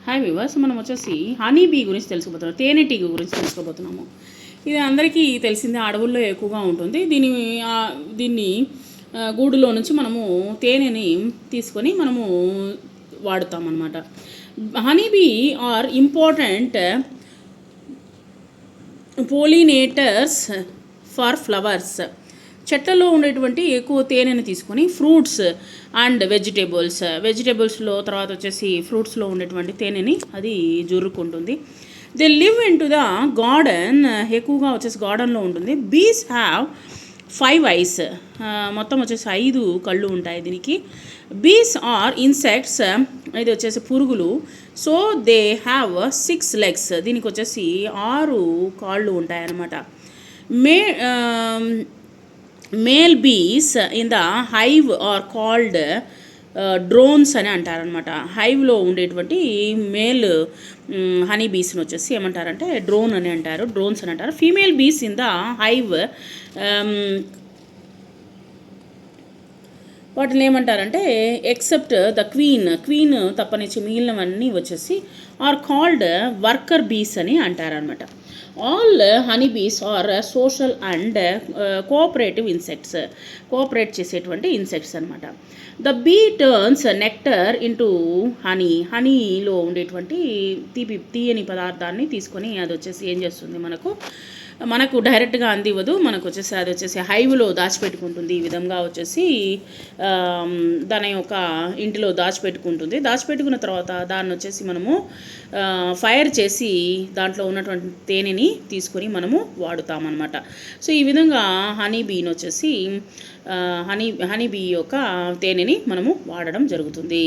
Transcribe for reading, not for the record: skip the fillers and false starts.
Hi viewers, మనం వచ్చేసి honey bee గురించి తెలుసుకోబోతున్నాం. తేనెటీగ గురించి తెలుసుకోబోతున్నాము. ఇది అందరికీ తెలిసిందే, అడవుల్లో ఎక్కువగా ఉంటుంది. దీన్ని గూడులో నుంచి మనము తేనెని తీసుకొని మనము వాడుతామన్నమాట. Honey bee are important pollinators for flowers. చెట్లలో ఉండేటువంటి ఎక్కువ తేనెను తీసుకొని ఫ్రూట్స్ అండ్ వెజిటేబుల్స్లో తర్వాత వచ్చేసి ఫ్రూట్స్లో ఉండేటువంటి తేనెని అది జుర్రుకుంటుంది. They live in to the garden. ఎక్కువగా వచ్చేసి గార్డెన్లో ఉంటుంది. బీస్ హ్యావ్ 5 ఐస్. మొత్తం వచ్చేసి 5 కళ్ళు ఉంటాయి దీనికి. Bs are insects. ఇది వచ్చేసి పురుగులు. So they have 6 legs. దీనికి వచ్చేసి 6 కాళ్ళు ఉంటాయన్నమాట. Male bees in the hive are called drones అని అంటారనమాట. హైవ్లో ఉండేటువంటి మేల్ హనీ బీస్ని వచ్చేసి ఏమంటారంటే డ్రోన్స్ అని అంటారు. ఫీమేల్ బీస్ ఇన్ ద హైవ్ వాటిని ఏమంటారంటే ఎక్సెప్ట్ ద క్వీన్ తప్పనిచ్చి మిగిలినవన్నీ వచ్చేసి ఆర్ కాల్డ్ వర్కర్ బీస్ అని అంటారనమాట. All honey bees are social and cooperative insects. Cooperate చేసేటువంటి ఇన్సెక్ట్స్ అనమాట. The bee turns nectar into హనీలో ఉండేటువంటి తీయని పదార్థాన్ని తీసుకొని అది వచ్చేసి ఏం చేస్తుంది, మనకు డైరెక్ట్గా అందివ్వదు. మనకు వచ్చేసి అది వచ్చేసి హైవ్లో దాచిపెట్టుకుంటుంది. ఈ విధంగా వచ్చేసి దాని యొక్క ఇంటిలో దాచిపెట్టుకున్న తర్వాత దాన్ని వచ్చేసి మనము ఫైర్ చేసి దాంట్లో ఉన్నటువంటి తేనెని తీసుకొని మనము వాడుతామన్నమాట. సో ఈ విధంగా హనీ బీని వచ్చేసి హనీ బీ యొక్క తేనెని మనము వాడడం జరుగుతుంది.